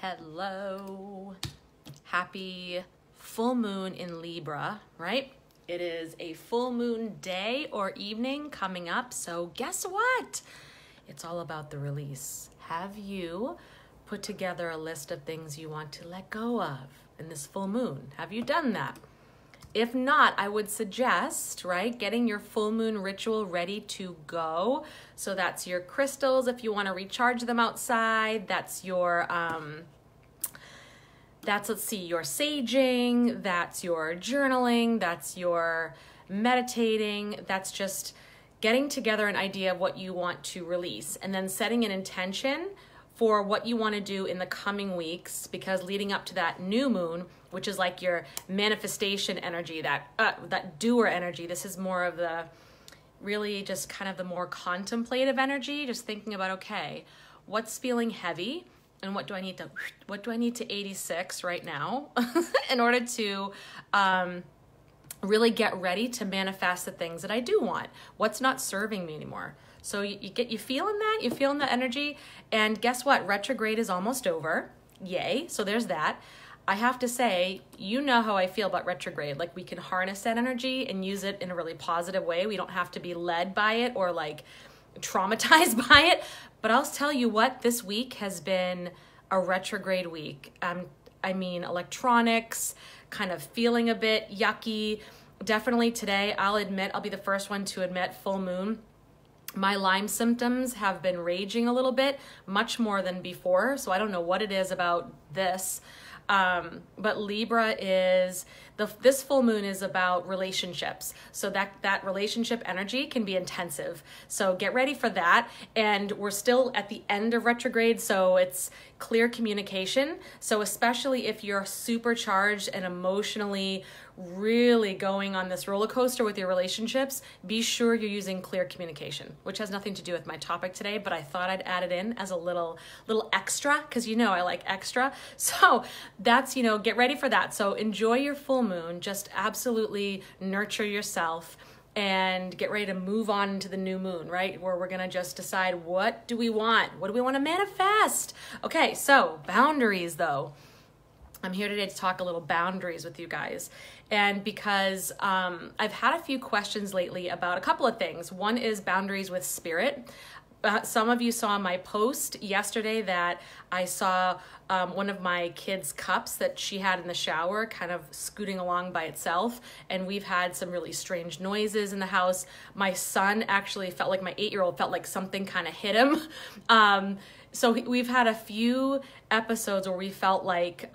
Hello. Happy full moon in Libra, right? It is a full moon day or evening coming up. So guess what? It's all about the release. Have you put together a list of things you want to let go of in this full moon? Have you done that? If not, I would suggest, right, getting your full moon ritual ready to go. So that's your crystals if you want to recharge them outside. That's your, let's see, your saging. That's your journaling. That's your meditating. That's just getting together an idea of what you want to release and then setting an intention for what you want to do in the coming weeks, because leading up to that new moon, which is like your manifestation energy, that doer energy, this is more of the really just kind of the more contemplative energy, just thinking about, okay, what's feeling heavy and what do I need to 86 right now in order to really get ready to manifest the things that I do want. What's not serving me anymore? So you feeling that? You feeling the energy? And guess what? Retrograde is almost over. Yay. So there's that. I have to say, you know how I feel about retrograde. Like, we can harness that energy and use it in a really positive way. We don't have to be led by it or like traumatized by it. But I'll tell you what, this week has been a retrograde week. I mean, electronics, kind of feeling a bit yucky. Definitely today, I'll be the first one to admit, full moon, my Lyme symptoms have been raging a little bit, much more than before. So I don't know what it is about this. But Libra is, this full moon is about relationships. So that relationship energy can be intensive. So get ready for that. And we're still at the end of retrograde, so it's clear communication. So especially if you're supercharged and emotionally really going on this roller coaster with your relationships, be sure you're using clear communication, which has nothing to do with my topic today, but I thought I'd add it in as a little extra, because you know I like extra. So that's, get ready for that. So enjoy your full moon, just absolutely nurture yourself and get ready to move on into the new moon, right? Where we're gonna just decide, what do we want? What do we want to manifest? Okay, so boundaries though. I'm here today to talk a little boundaries with you guys. And because I've had a few questions lately about a couple of things. One is boundaries with spirit. Some of you saw my post yesterday that I saw one of my kids' cups that she had in the shower kind of scooting along by itself. And we've had some really strange noises in the house. My son actually felt like, my 8-year-old felt like something kind of hit him. So we've had a few episodes where we felt like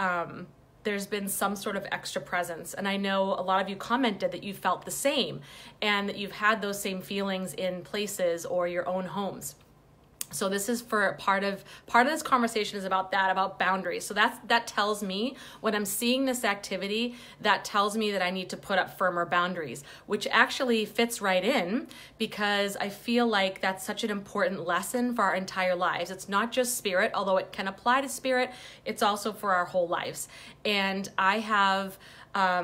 there's been some sort of extra presence. And I know a lot of you commented that you felt the same and that you've had those same feelings in places or your own homes. So this is for part of this conversation is about that, about boundaries. So that tells me when I'm seeing this activity, that tells me that I need to put up firmer boundaries, which actually fits right in because I feel like that's such an important lesson for our entire lives. It's not just spirit, although it can apply to spirit, it's also for our whole lives. And I have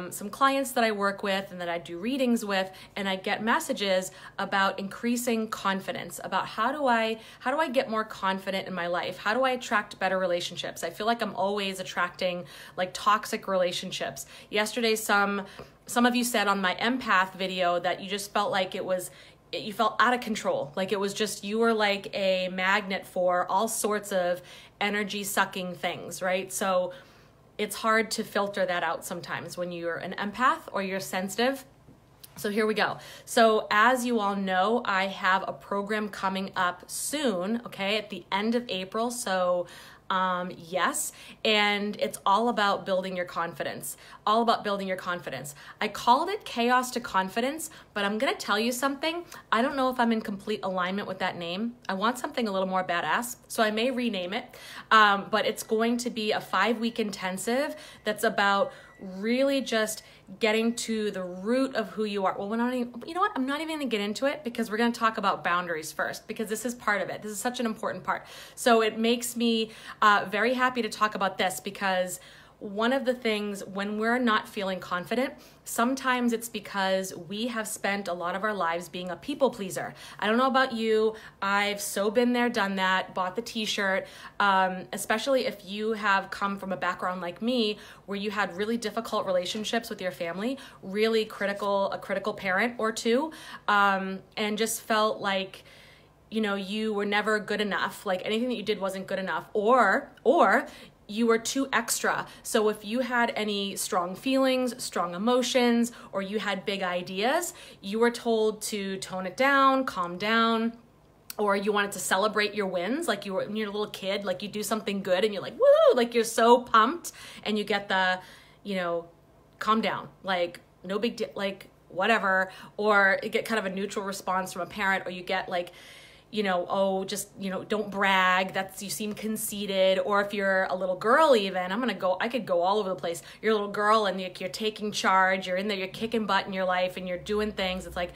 some clients that I work with and that I do readings with, and I get messages about increasing confidence, about how do I get more confident in my life? How do I attract better relationships? I feel like I'm always attracting like toxic relationships. Yesterday, some of you said on my empath video that you just felt like you felt out of control. Like it was just, you were like a magnet for all sorts of energy sucking things, right? So it's hard to filter that out sometimes when you're an empath or you're sensitive. So here we go. So as you all know, I have a program coming up soon, okay, at the end of April. So yes, and it's all about building your confidence, all about building your confidence. I called it Chaos to Confidence, but I'm going to tell you something. I don't know if I'm in complete alignment with that name. I want something a little more badass, so I may rename it, but it's going to be a 5-week intensive that's about really just getting to the root of who you are. Well, you know what? I'm not even going to get into it because we're going to talk about boundaries first, because this is part of it. This is such an important part. So it makes me very happy to talk about this, because one of the things when we're not feeling confident, sometimes it's because we have spent a lot of our lives being a people pleaser. I don't know about you. I've so been there, done that, bought the t-shirt, especially if you have come from a background like me where you had really difficult relationships with your family, really a critical parent or two, and just felt like, you know, you were never good enough, like anything that you did wasn't good enough, or you were too extra. So if you had any strong feelings, strong emotions, or you had big ideas, you were told to tone it down, calm down, or you wanted to celebrate your wins. Like you were, when you're a little kid, like you do something good and you're like, woo, like you're so pumped, and you get the, you know, calm down, like no big deal, like whatever, or you get kind of a neutral response from a parent, or you get like, you know, oh, just, you know, don't brag, you seem conceited. Or if you're a little girl even, I could go all over the place. You're a little girl and you're taking charge, you're in there, you're kicking butt in your life and you're doing things. It's like,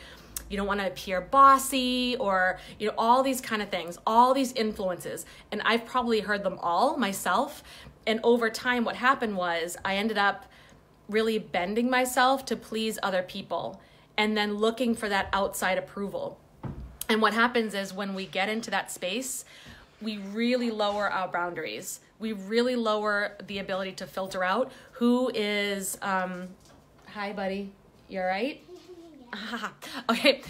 you don't want to appear bossy, or, you know, all these kind of things, all these influences. And I've probably heard them all myself. And over time, what happened was I ended up really bending myself to please other people and then looking for that outside approval. And what happens is when we get into that space, we really lower our boundaries. We really lower the ability to filter out who is, hi buddy, you all right? Okay.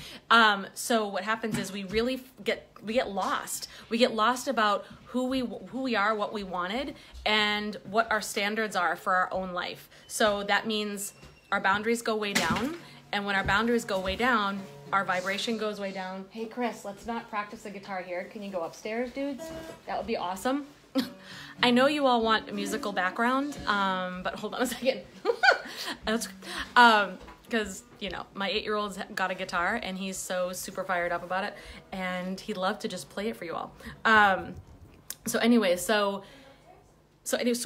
So what happens is we really get lost. We get lost about who we are, what we wanted, and what our standards are for our own life. So that means our boundaries go way down. And when our boundaries go way down, our vibration goes way down. Hey, Chris, let's not practice the guitar here. Can you go upstairs, dudes? That would be awesome. I know you all want a musical background, but hold on a second. Because, you know, my 8-year-old's got a guitar and he's so super fired up about it, and he'd love to just play it for you all. So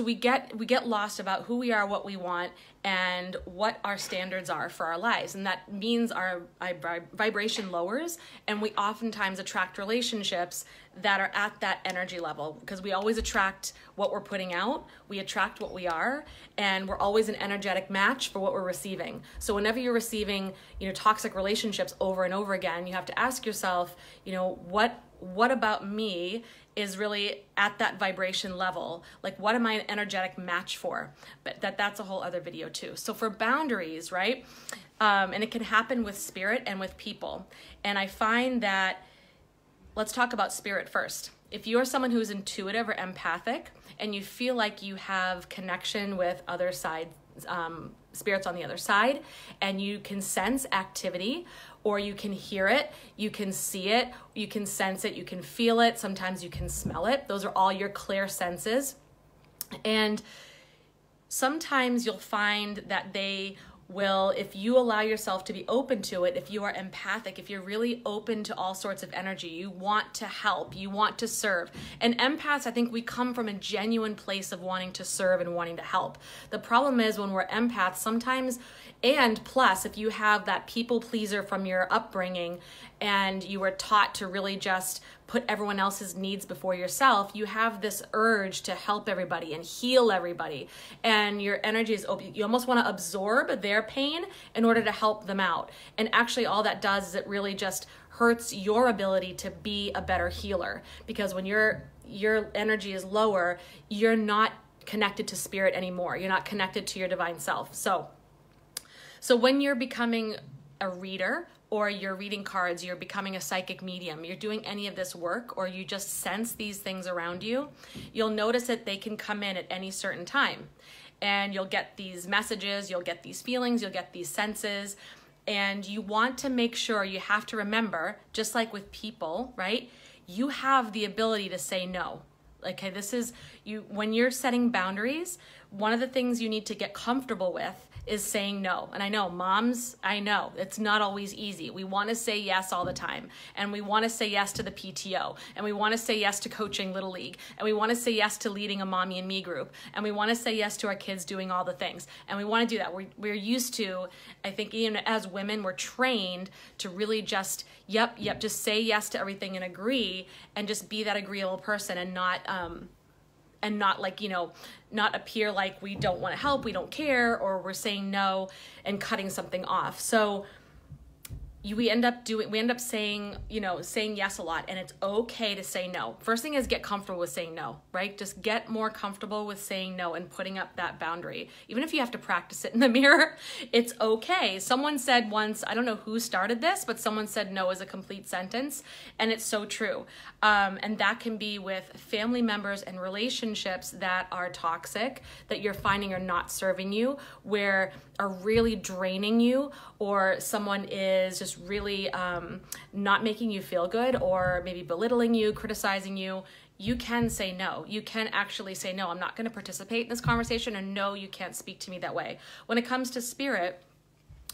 we get lost about who we are, what we want, and what our standards are for our lives. And that means our vibration lowers, and we oftentimes attract relationships that are at that energy level, because we always attract what we're putting out, we attract what we are, and we're always an energetic match for what we're receiving. So whenever you're receiving, you know, toxic relationships over and over again, you have to ask yourself, you know, what about me is really at that vibration level? Like, what am I an energetic match for? But that's a whole other video too. So for boundaries, right? And it can happen with spirit and with people. And I find that, let's talk about spirit first. If you're someone who's intuitive or empathic and you feel like you have connection with other sides, spirits on the other side, and you can sense activity, or you can hear it, you can see it, you can sense it, you can feel it, sometimes you can smell it. Those are all your clear senses. And sometimes you'll find that they will, if you allow yourself to be open to it, if you are empathic, if you're really open to all sorts of energy, you want to help, you want to serve. And empaths, I think we come from a genuine place of wanting to serve and wanting to help. The problem is when we're empaths sometimes, and plus if you have that people pleaser from your upbringing and you were taught to really just put everyone else's needs before yourself, you have this urge to help everybody and heal everybody. And your energy is open. You almost want to absorb their pain in order to help them out. And actually all that does is it really just hurts your ability to be a better healer. Because when your energy is lower, you're not connected to spirit anymore. You're not connected to your divine self. So when you're becoming a reader, or you're reading cards, you're becoming a psychic medium, you're doing any of this work, or you just sense these things around you, you'll notice that they can come in at any certain time. And you'll get these messages, you'll get these feelings, you'll get these senses, and you want to make sure, you have to remember, just like with people, right? You have the ability to say no. Okay, this is, when you're setting boundaries, one of the things you need to get comfortable with is saying no. And I know moms, I know it's not always easy. We want to say yes all the time. And we want to say yes to the PTO. And we want to say yes to coaching Little League. And we want to say yes to leading a mommy and me group. And we want to say yes to our kids doing all the things. And we want to do that. We're used to, I think even as women, we're trained to really just, just say yes to everything and agree and just be that agreeable person and not and not like, not appear like we don't want to help, we don't care, or we're saying no and cutting something off. So we end up saying, saying yes a lot, and it's okay to say no. First thing is get comfortable with saying no, right? Just get more comfortable with saying no and putting up that boundary. Even if you have to practice it in the mirror, it's okay. Someone said once, I don't know who started this, but someone said no is a complete sentence, and it's so true. And that can be with family members and relationships that are toxic, that you're finding are not serving you, where are really draining you, or someone is just really not making you feel good, or maybe belittling you, criticizing you. You can say no. You can actually say no. I'm not going to participate in this conversation, and no, you can't speak to me that way. When it comes to spirit,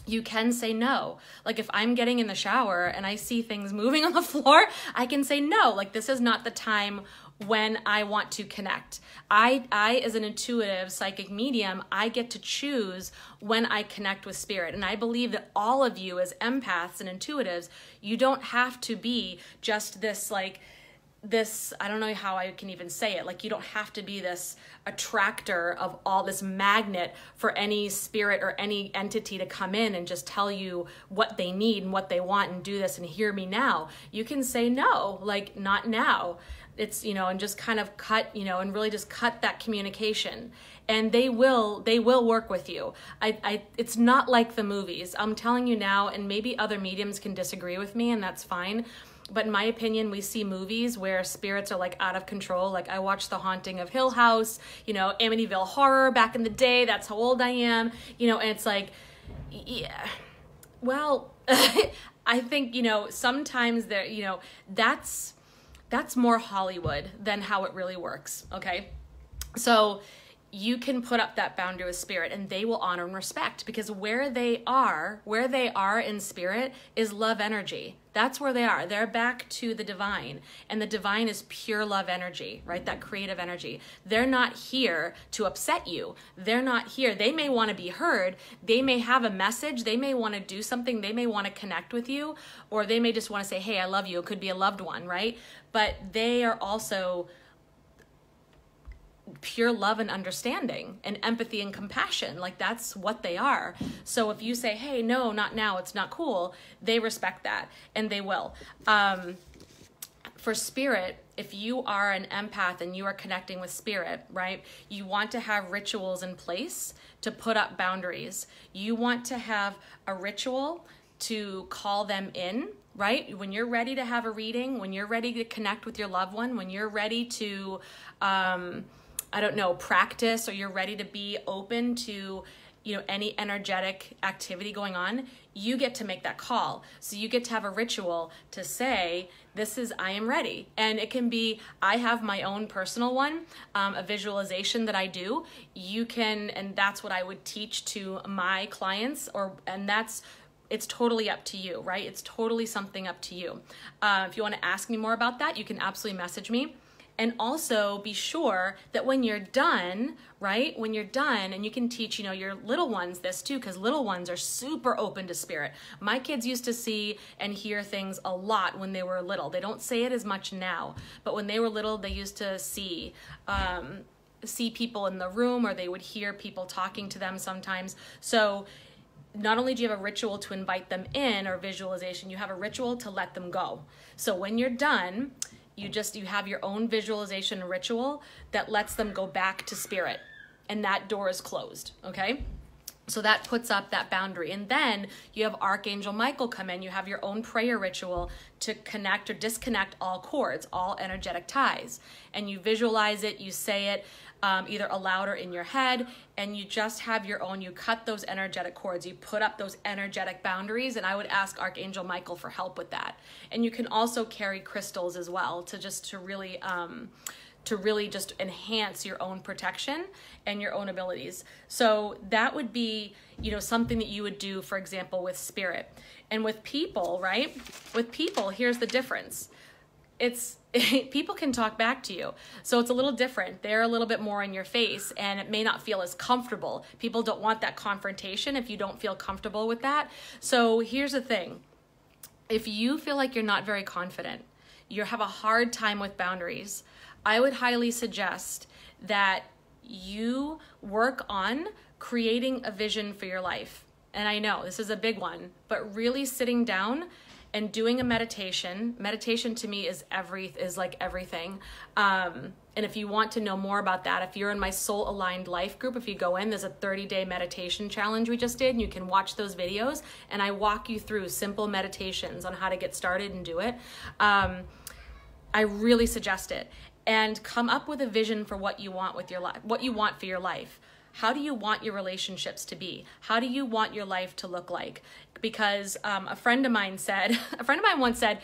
you can say no. Like if I'm getting in the shower and I see things moving on the floor, I can say no. Like this is not the time when I want to connect. I as an intuitive psychic medium, I get to choose when I connect with spirit. And I believe that all of you as empaths and intuitives, you don't have to be just this I don't know how I can even say it. Like you don't have to be this attractor of all this magnet for any spirit or any entity to come in and just tell you what they need and what they want and do this and hear me now. You can say no, like not now. It's, and just kind of cut, and really just cut that communication, and they will work with you. It's not like the movies. I'm telling you now, and maybe other mediums can disagree with me, and that's fine. But in my opinion, we see movies where spirits are like out of control. Like I watched The Haunting of Hill House, Amityville Horror back in the day. That's how old I am, and it's like, yeah, well, I think, sometimes there, that's more Hollywood than how it really works, okay? So you can put up that boundary with spirit, and they will honor and respect, because where they are in spirit is love energy. That's where they are. They're back to the divine, and the divine is pure love energy, right? That creative energy. They're not here to upset you. They're not here. They may want to be heard. They may have a message. They may want to do something. They may want to connect with you, or they may just want to say, hey, I love you. It could be a loved one, right? But they are also pure love and understanding and empathy and compassion. Like that's what they are. So if you say, hey, no, not now, it's not cool, they respect that, and they will. For spirit, if you are an empath and you are connecting with spirit, right, you want to have rituals in place to put up boundaries. You want to have a ritual to call them in, right? When you're ready to have a reading, when you're ready to connect with your loved one, when you're ready to, practice, or you're ready to be open to, any energetic activity going on, you get to make that call. So you get to have a ritual to say, I am ready. And it can be, I have my own personal one, a visualization that I do. You can, and that's what I would teach to my clients, it's totally up to you, right? It's totally something up to you. If you want to ask me more about that, you can absolutely message me. And also be sure that when you're done, right? When you're done, and you can teach, your little ones this too, because little ones are super open to spirit. My kids used to see and hear things a lot when they were little. They don't say it as much now, but when they were little, they used to see people in the room, or they would hear people talking to them sometimes. So not only do you have a ritual to invite them in, or visualization, you have a ritual to let them go. So when you're done, you have your own visualization ritual that lets them go back to spirit, and that door is closed, okay? So that puts up that boundary. And then you have Archangel Michael come in. You have your own prayer ritual to connect or disconnect all cords, all energetic ties. And you visualize it, you say it, either aloud or in your head, and you just have your own, you cut those energetic cords, you put up those energetic boundaries, and I would ask Archangel Michael for help with that. And you can also carry crystals as well to really just enhance your own protection and your own abilities. So that would be, something that you would do, for example, with spirit. And with people, right? With people, here's the difference. People can talk back to you. So it's a little different. They're a little bit more in your face, and it may not feel as comfortable. People don't want that confrontation if you don't feel comfortable with that. So here's the thing. If you feel like you're not very confident, you have a hard time with boundaries, I would highly suggest that you work on creating a vision for your life. And I know this is a big one, but really sitting down and doing a meditation. Meditation to me is like everything. And if you want to know more about that, if you're in my Soul Aligned Life group, if you go in, there's a 30-day meditation challenge we just did, and you can watch those videos, and I walk you through simple meditations on how to get started and do it. I really suggest it. And come up with a vision for what you want with your life, what you want for your life. How do you want your relationships to be? How do you want your life to look like? Because a friend of mine once said,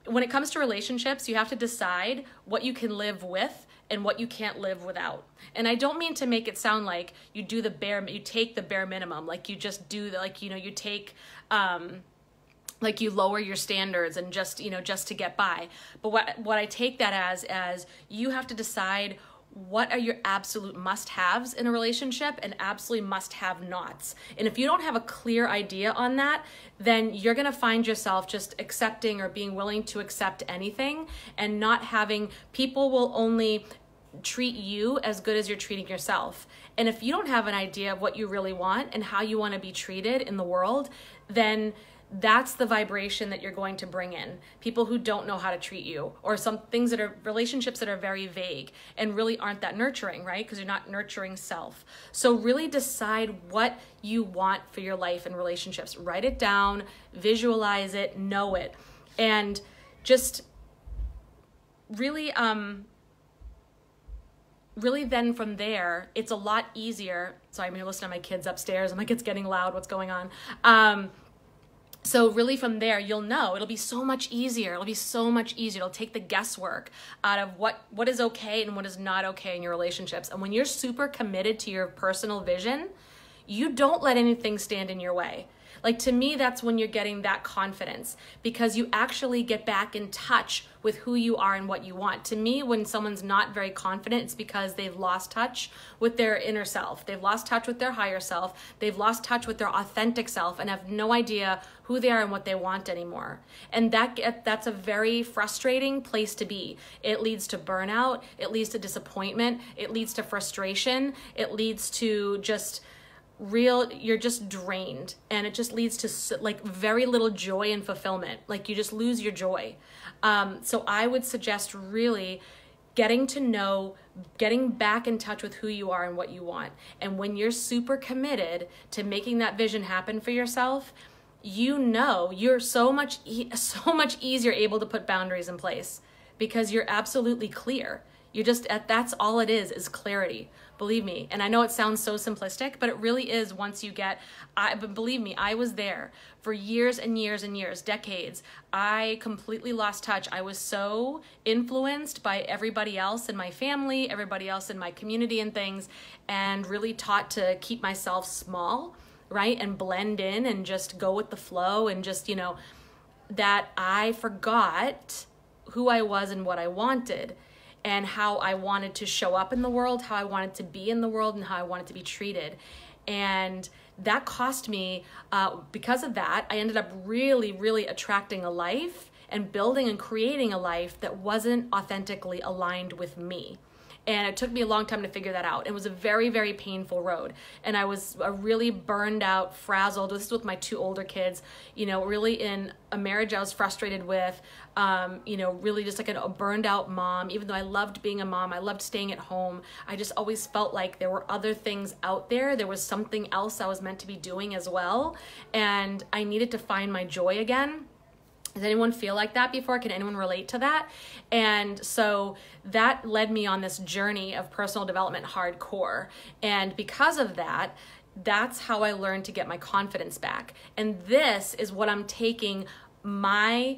when it comes to relationships, you have to decide what you can live with and what you can't live without. And I don't mean to make it sound like you take the bare minimum, like you just do you take, like you lower your standards and just to get by. But what I take that as you have to decide what are your absolute must-haves in a relationship and absolutely must-have-nots. And if you don't have a clear idea on that, then you're going to find yourself just accepting or being willing to accept anything, and not having, people will only treat you as good as you're treating yourself. And if you don't have an idea of what you really want and how you want to be treated in the world, then that's the vibration that you're going to bring in. People who don't know how to treat you, or some things relationships that are very vague and really aren't that nurturing, right? Because you're not nurturing self. So really decide what you want for your life and relationships. Write it down, visualize it, know it, and just really then from there, it's a lot easier. Sorry, I'm going to listen to my kids upstairs. I'm like, it's getting loud. What's going on? So really from there, you'll know it'll be so much easier. It'll be so much easier. It'll take the guesswork out of what is okay and what is not okay in your relationships. And when you're super committed to your personal vision, you don't let anything stand in your way. Like, to me, that's when you're getting that confidence, because you actually get back in touch with who you are and what you want. To me, when someone's not very confident, it's because they've lost touch with their inner self. They've lost touch with their higher self. They've lost touch with their authentic self and have no idea who they are and what they want anymore. And that's a very frustrating place to be. It leads to burnout. It leads to disappointment. It leads to frustration. It leads to just you're just drained, and it just leads to like very little joy and fulfillment. Like, you just lose your joy. So I would suggest really getting back in touch with who you are and what you want. And when you're super committed to making that vision happen for yourself, you're so much easier able to put boundaries in place, because you're absolutely clear. That's all it is clarity. Believe me. And I know it sounds so simplistic, but it really is. Once you but believe me, I was there for years and years and years, decades. I completely lost touch. I was so influenced by everybody else in my family, everybody else in my community and things, and really taught to keep myself small, right? And blend in and just go with the flow, and just, that I forgot who I was and what I wanted, and how I wanted to show up in the world, how I wanted to be in the world, and how I wanted to be treated. And that cost me, because of that, I ended up really, really attracting a life and building and creating a life that wasn't authentically aligned with me. And it took me a long time to figure that out. It was a very, very painful road. And I was really burned out, frazzled. This is with my two older kids, really in a marriage I was frustrated with, really just like a burned out mom. Even though I loved being a mom, I loved staying at home, I just always felt like there were other things out there. There was something else I was meant to be doing as well. And I needed to find my joy again. Does anyone feel like that before? Can anyone relate to that? And so that led me on this journey of personal development hardcore. And because of that, that's how I learned to get my confidence back. And this is what I'm taking my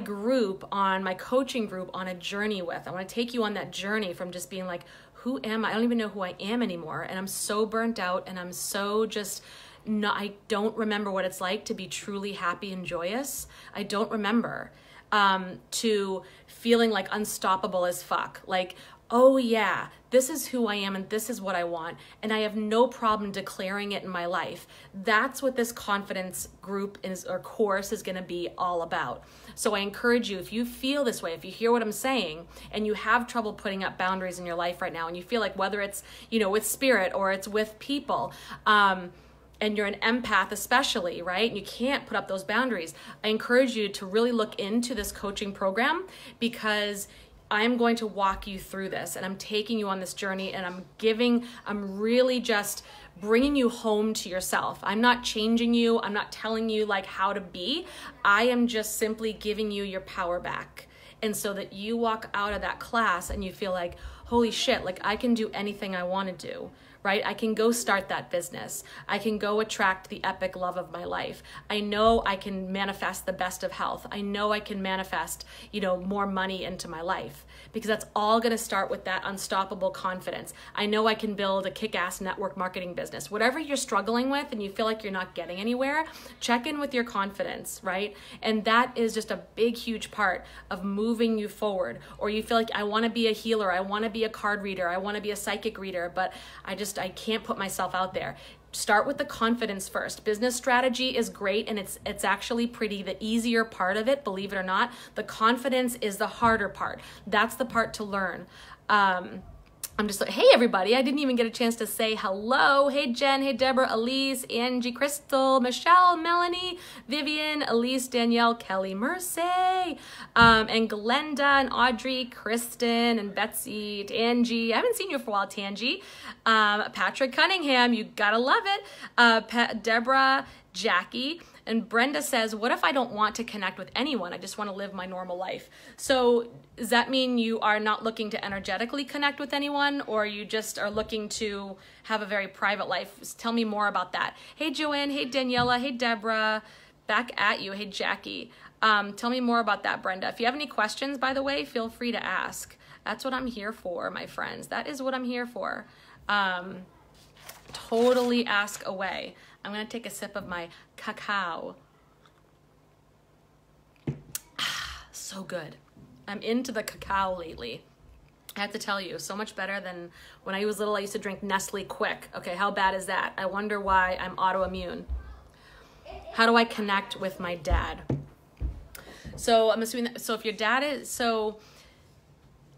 group on, my coaching group on a journey with. I want to take you on that journey from just being like, who am I? I don't even know who I am anymore. And I'm so burnt out, and I'm so just... No, I don't remember what it's like to be truly happy and joyous. I don't remember to feeling like unstoppable as fuck. Like oh yeah, this is who I am and this is what I want, and I have no problem declaring it in my life. That's what this confidence group is, or course, is going to be all about. So I encourage you, if you feel this way, if you hear what I'm saying and you have trouble putting up boundaries in your life right now, and you feel like whether it's, with spirit or it's with people, and you're an empath especially, right? And you can't put up those boundaries, I encourage you to really look into this coaching program, because I'm going to walk you through this, and I'm taking you on this journey, and I'm really just bringing you home to yourself. I'm not changing you. I'm not telling you like how to be. I am just simply giving you your power back. And so that you walk out of that class and you feel like, holy shit, like I can do anything I want to do. Right? I can go start that business. I can go attract the epic love of my life. I know I can manifest the best of health. I know I can manifest, more money into my life, because that's all going to start with that unstoppable confidence. I know I can build a kick-ass network marketing business. Whatever you're struggling with and you feel like you're not getting anywhere, check in with your confidence, right? And that is just a big, huge part of moving you forward. Or you feel like, I want to be a healer. I want to be a card reader. I want to be a psychic reader, but I can't put myself out there. Start with the confidence first. Business strategy is great, and it's actually the easier part of it, believe it or not. The confidence is the harder part. That's the part to learn. I'm just like, hey everybody, I didn't even get a chance to say hello. Hey Jen, hey Deborah, Elise, Angie, Crystal, Michelle, Melanie, Vivian, Elise, Danielle, Kelly, Mercy, and Glenda, and Audrey, Kristen, and Betsy, Tangi. I haven't seen you for a while, Tangi. Patrick Cunningham, you gotta love it. Deborah, Jackie. And Brenda says, what if I don't want to connect with anyone? I just want to live my normal life. So does that mean you are not looking to energetically connect with anyone, or you just are looking to have a very private life? Tell me more about that. Hey, Joanne. Hey, Daniela. Hey, Deborah. Back at you. Hey, Jackie. Tell me more about that, Brenda. If you have any questions, by the way, feel free to ask. That's what I'm here for, my friends. That is what I'm here for. Totally ask away. I'm going to take a sip of my cacao. So good. I'm into the cacao lately. I have to tell you, so much better than when I was little. I used to drink Nestle Quick. Okay, how bad is that? I wonder why I'm autoimmune. How do I connect with my dad? So I'm assuming that, so if your dad is, so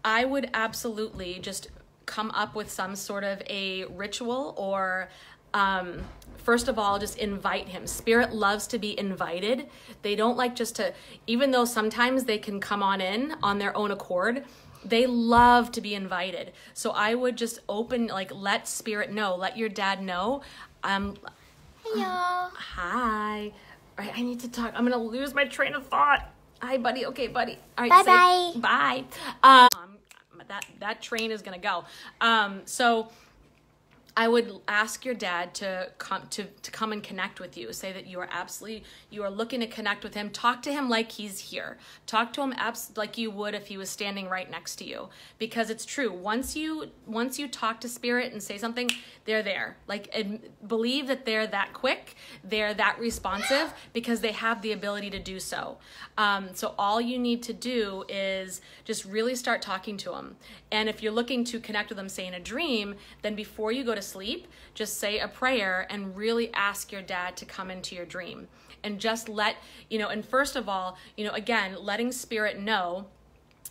I would absolutely just come up with some sort of a ritual, or first of all, just invite him. Spirit loves to be invited. They don't like just to, even though sometimes they can come on in on their own accord, they love to be invited. So I would just let spirit know, let your dad know. Hello. Hi. All right, I need to talk. I'm going to lose my train of thought. Hi, buddy. Okay, buddy. All right. Bye-bye. Bye. That train is going to go. So I would ask your dad to come and connect with you. Say that you are looking to connect with him. Talk to him like he's here. Talk to him like you would if he was standing right next to you. Because it's true. Once you talk to spirit and say something, they're there. Believe that they're that quick. They're that responsive because they have the ability to do so. So all you need to do is just really start talking to them. And if you're looking to connect with them, say in a dream, then before you go to sleep, just say a prayer and really ask your dad to come into your dream. And just and first of all, again, letting spirit know,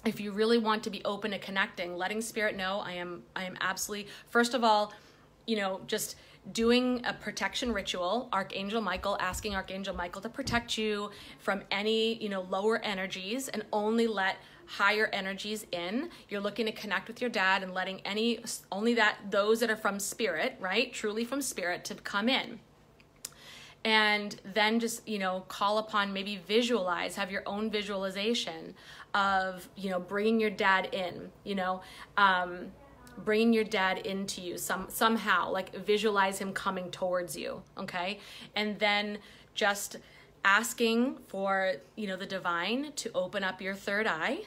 if you really want to be open to connecting, letting spirit know, I am absolutely, first of all, just doing a protection ritual, Archangel Michael, asking Archangel Michael to protect you from any, lower energies, and only let higher energies in. You're looking to connect with your dad and letting those that are from spirit, right? Truly from spirit, to come in. And then just, call upon, maybe visualize, have your own visualization of, bringing your dad in, bringing your dad into you somehow, visualize him coming towards you. Okay. And then just asking for, the divine to open up your third eye,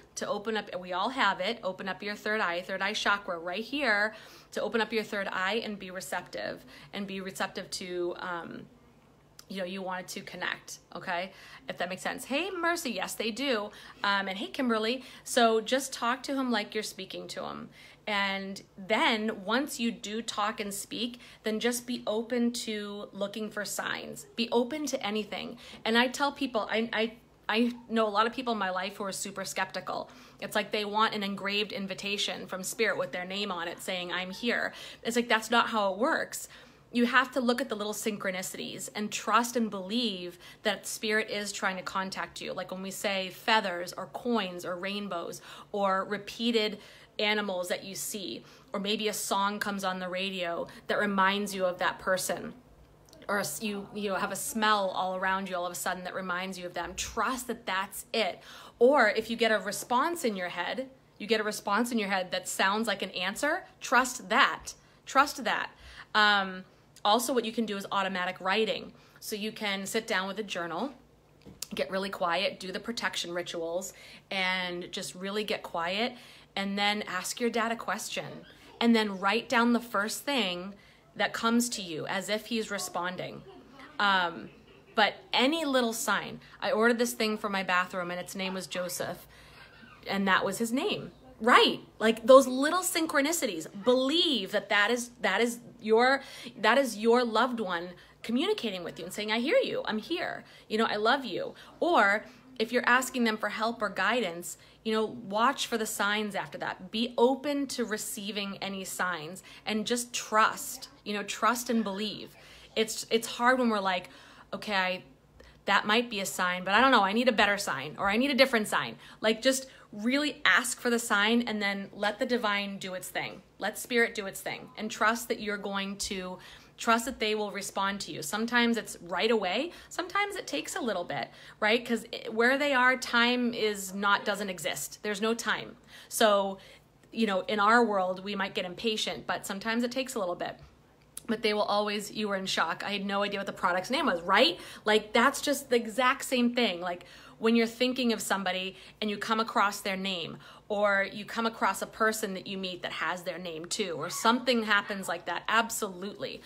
we all have it, open up your third eye chakra right here, to open up your third eye and be receptive to, you wanted to connect, okay? If that makes sense. Hey, Mercy, yes, they do. And hey, Kimberly. So just talk to him like you're speaking to him. And then once you do talk and speak, then just be open to looking for signs. Be open to anything. And I tell people, I know a lot of people in my life who are super skeptical. It's like they want an engraved invitation from Spirit with their name on it saying, I'm here. It's like, that's not how it works. You have to look at the little synchronicities and trust and believe that Spirit is trying to contact you. Like when we say feathers or coins or rainbows or repeated animals that you see, or maybe a song comes on the radio that reminds you of that person, or you have a smell all around you all of a sudden that reminds you of them. Trust that that's it. Or if you get a response in your head, that sounds like an answer, trust that. Trust that. Also, what you can do is automatic writing. So you can sit down with a journal, get really quiet, do the protection rituals, and just really get quiet, and then ask your dad a question, and then write down the first thing that comes to you as if he's responding. But any little sign. I ordered this thing for my bathroom and its name was Joseph, and that was his name. Right, like those little synchronicities. Believe that is your loved one communicating with you and saying, I hear you, I'm here, I love you. Or if you're asking them for help or guidance, watch for the signs after that. Be open to receiving any signs and just trust, trust and believe. It's hard when we're like, okay, that might be a sign, but I don't know, I need a better sign, or I need a different sign. Like, just really ask for the sign and then let the divine do its thing. Let Spirit do its thing, and trust that trust that they will respond to you. Sometimes it's right away. Sometimes it takes a little bit, right? Because where they are, time doesn't exist. There's no time. So, in our world, we might get impatient, but sometimes it takes a little bit. But they will always, you were in shock. I had no idea what the product's name was, right? Like, that's just the exact same thing. Like, when you're thinking of somebody and you come across their name, or you come across a person that you meet that has their name too, or something happens like that. Absolutely.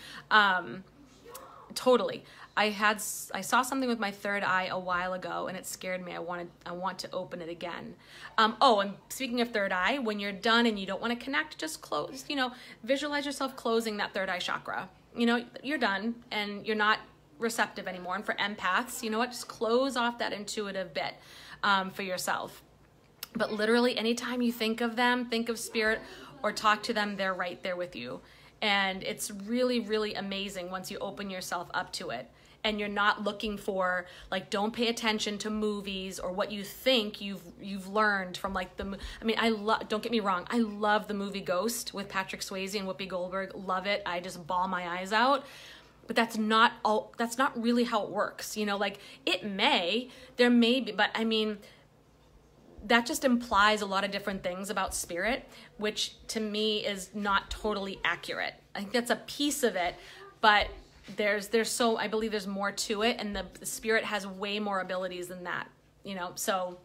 Totally. I saw something with my third eye a while ago and it scared me. I want to open it again. And speaking of third eye, when you're done and you don't want to connect, just close, visualize yourself closing that third eye chakra. You're done and you're not receptive anymore. And for empaths, just close off that intuitive bit for yourself. But literally anytime you think of them, think of Spirit or talk to them, they're right there with you. And it's really, really amazing once you open yourself up to it. And you're not looking for, like, don't pay attention to movies or what you think you've learned from, like, don't get me wrong, I love the movie Ghost with Patrick Swayze and Whoopi Goldberg. Love it. I just bawl my eyes out. But that's not really how it works. There may be, but that just implies a lot of different things about Spirit, which to me is not totally accurate. I think that's a piece of it, but I believe there's more to it, and the Spirit has way more abilities than that, so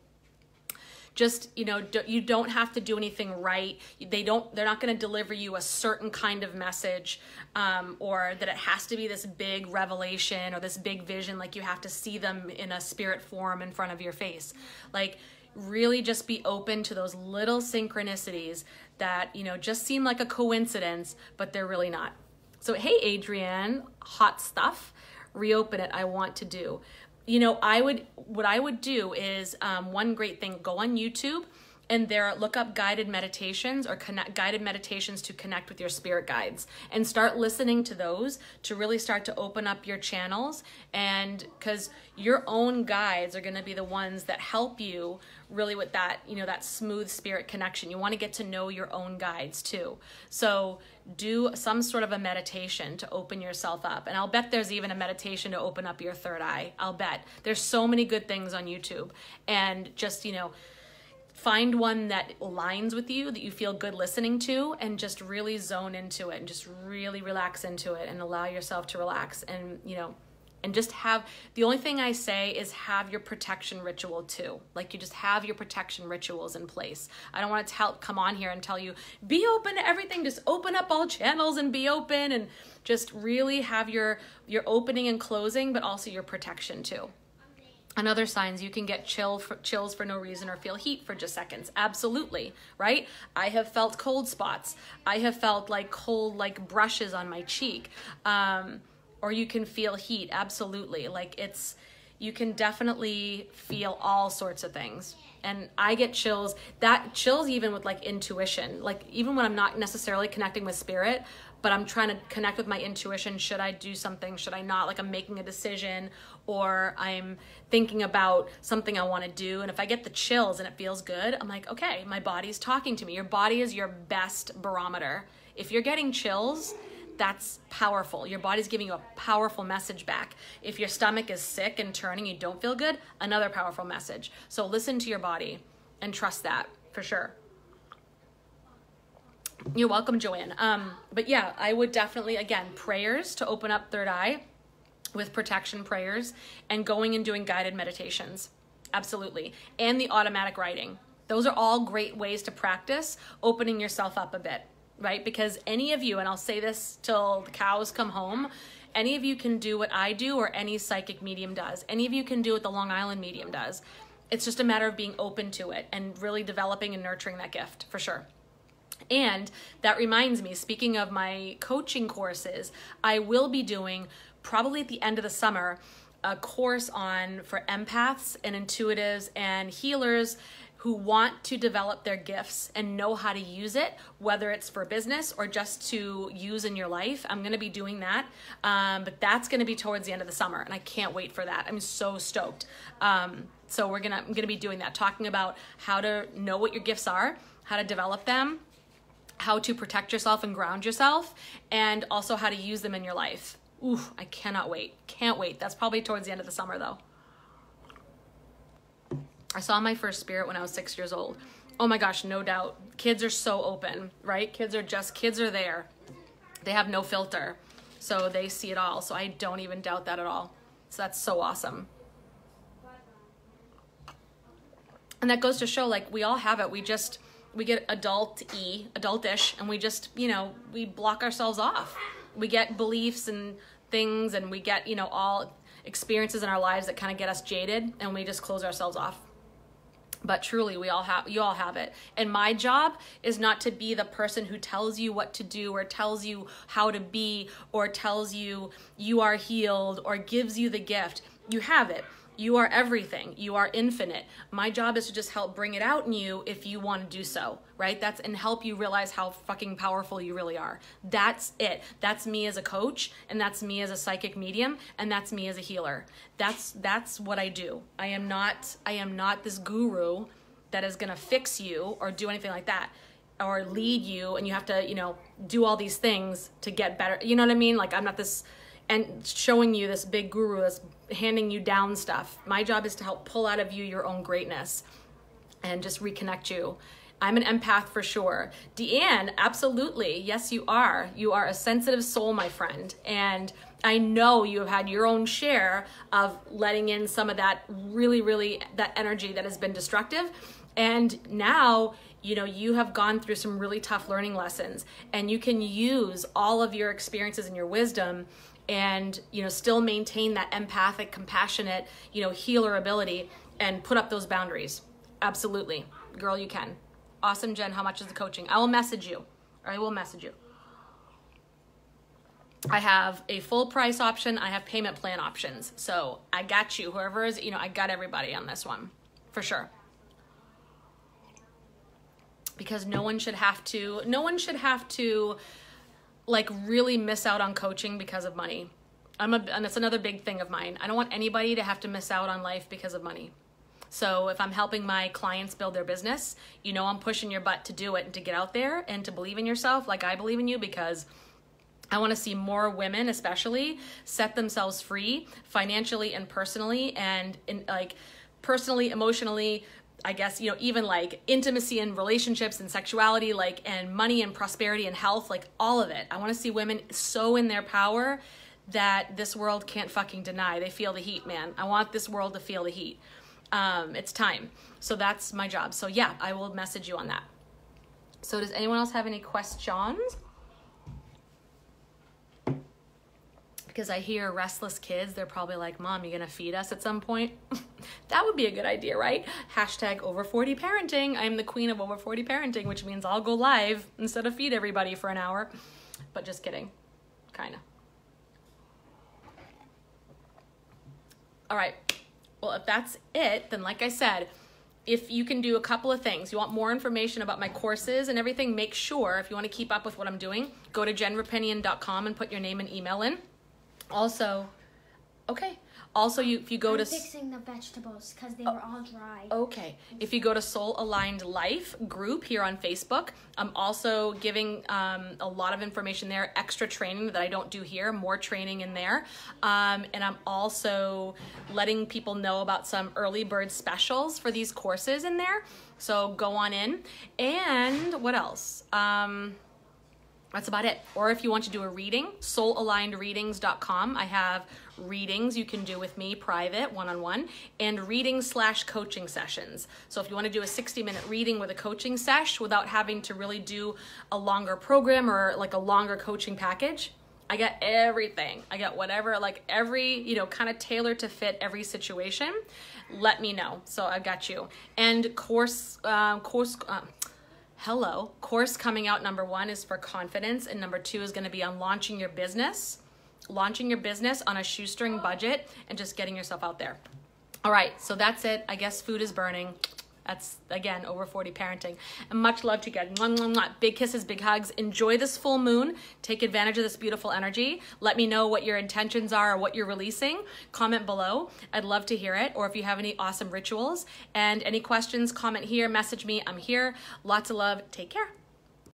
just, you don't have to do anything right. They're not going to deliver you a certain kind of message, or that it has to be this big revelation or this big vision. Like, you have to see them in a spirit form in front of your face. Like, really just be open to those little synchronicities that, just seem like a coincidence, but they're really not. So, hey, Adrienne, hot stuff, reopen it, I want to do. What I would do is, one great thing, go on YouTube and look up guided meditations or guided meditations to connect with your spirit guides, and start listening to those to really start to open up your channels. And because your own guides are going to be the ones that help you really with that, that smooth spirit connection. You want to get to know your own guides too. So do some sort of a meditation to open yourself up. And I'll bet there's even a meditation to open up your third eye. I'll bet. There's so many good things on YouTube. And just, find one that aligns with you, that you feel good listening to, and just really zone into it and just really relax into it and allow yourself to relax. And, and just the only thing I say is have your protection ritual too. Like, you just have your protection rituals in place. I don't want to come on here and tell you, be open to everything, just open up all channels and be open, and just really have your opening and closing, but also your protection too. And other signs, you can get chills for no reason or feel heat for just seconds. Absolutely, right? I have felt cold spots. I have felt like cold, like brushes on my cheek. Or you can feel heat, absolutely. Like you can definitely feel all sorts of things. And I get chills, even with like intuition, like even when I'm not necessarily connecting with spirit, but I'm trying to connect with my intuition. Should I do something? Should I not? Like I'm making a decision, or I'm thinking about something I want to do. And if I get the chills and it feels good, I'm like, okay, my body's talking to me. Your body is your best barometer. If you're getting chills, that's powerful. Your body's giving you a powerful message back. If your stomach is sick and turning, you don't feel good, another powerful message. So listen to your body and trust that for sure. You're welcome, Joanne. But yeah, I would definitely, again, prayers to open up third eye with protection prayers, and going and doing guided meditations. Absolutely. And the automatic writing. Those are all great ways to practice opening yourself up a bit, right? Because any of you, and I'll say this till the cows come home, any of you can do what I do or any psychic medium does. Any of you can do what the Long Island medium does. It's just a matter of being open to it and really developing and nurturing that gift, for sure. And that reminds me, speaking of my coaching courses, I will be doing probably at the end of the summer a course for empaths and intuitives and healers who want to develop their gifts and know how to use it, whether it's for business or just to use in your life. I'm going to be doing that, but that's going to be towards the end of the summer, and I can't wait for that. I'm so stoked. So I'm going to be doing that, talking about how to know what your gifts are, how to develop them, how to protect yourself and ground yourself, and also how to use them in your life. Ooh, I cannot wait. Can't wait. That's probably towards the end of the summer though. I saw my first spirit when I was 6 years old. Oh my gosh, no doubt. Kids are so open, right? Kids are there. They have no filter. So they see it all. So I don't even doubt that at all. So that's so awesome. And that goes to show, like, we all have it. We get adultish, and we just, we block ourselves off. We get beliefs and things, and we get, all experiences in our lives that kind of get us jaded, and we just close ourselves off. But truly, you all have it. And my job is not to be the person who tells you what to do, or tells you how to be, or tells you you are healed, or gives you the gift. You have it. You are everything. You are infinite. My job is to just help bring it out in you if you want to do so, right? And help you realize how fucking powerful you really are. That's it. That's me as a coach, and that's me as a psychic medium, and that's me as a healer. That's what I do. I am not this guru that is going to fix you or do anything like that, or lead you, and you have to, do all these things to get better. You know what I mean? Like, I'm not this and showing you this big guru that's handing you down stuff. My job is to help pull out of you your own greatness and just reconnect you. I'm an empath for sure. Deanne, absolutely. Yes, you are. You are a sensitive soul, my friend. And I know you have had your own share of letting in some of that really, that energy that has been destructive. And now, you have gone through some really tough learning lessons, and you can use all of your experiences and your wisdom and, still maintain that empathic, compassionate, healer ability, and put up those boundaries. Absolutely. Girl, you can. Awesome, Jen. How much is the coaching? I will message you. I have a full price option. I have payment plan options. So I got you. Whoever is, I got everybody on this one for sure. Because no one should have to like really miss out on coaching because of money. And that's another big thing of mine. I don't want anybody to have to miss out on life because of money. So if I'm helping my clients build their business, I'm pushing your butt to do it and to get out there and to believe in yourself like I believe in you, because I want to see more women especially set themselves free financially and personally, and personally, emotionally, I guess, even like intimacy and relationships and sexuality, and money and prosperity and health, all of it. I want to see women so in their power that this world can't fucking deny. They feel the heat, man. I want this world to feel the heat. It's time. So that's my job. So yeah, I will message you on that. So does anyone else have any questions? because I hear restless kids, they're probably like, Mom, you gonna feed us at some point? That would be a good idea, right? Hashtag over 40 parenting. I'm the queen of over 40 parenting, which means I'll go live instead of feed everybody for an hour. But just kidding, kind of. All right, well, if that's it, then like I said, if you can do a couple of things, you want more information about my courses and everything, make sure, if you want to keep up with what I'm doing, go to jenrapinion.com and put your name and email in. Also, okay. Also, if you go I'm to fixing the vegetables because they were all dry. Okay. If you go to Soul Aligned Life group here on Facebook, I'm also giving a lot of information there, extra training that I don't do here, more training in there. And I'm also letting people know about some early bird specials for these courses in there. So go on in. And what else? That's about it. Or if you want to do a reading, soulalignedreadings.com. I have readings you can do with me, private, one-on-one, and reading/coaching sessions. So if you want to do a 60-minute reading with a coaching sesh without having to really do a longer program or like a longer coaching package, I got everything. I got whatever, like every, kind of tailored to fit every situation. Let me know. So I've got you. And course coming out, number 1 is for confidence, and number 2 is going to be on launching your business on a shoestring budget and just getting yourself out there. All right, so that's it. I guess food is burning. That's, again, over 40 parenting. And much love to you guys. Mwah, mwah, mwah. Big kisses, big hugs. Enjoy this full moon. Take advantage of this beautiful energy. Let me know what your intentions are or what you're releasing. Comment below. I'd love to hear it. Or if you have any awesome rituals and any questions, comment here, message me. I'm here. Lots of love. Take care.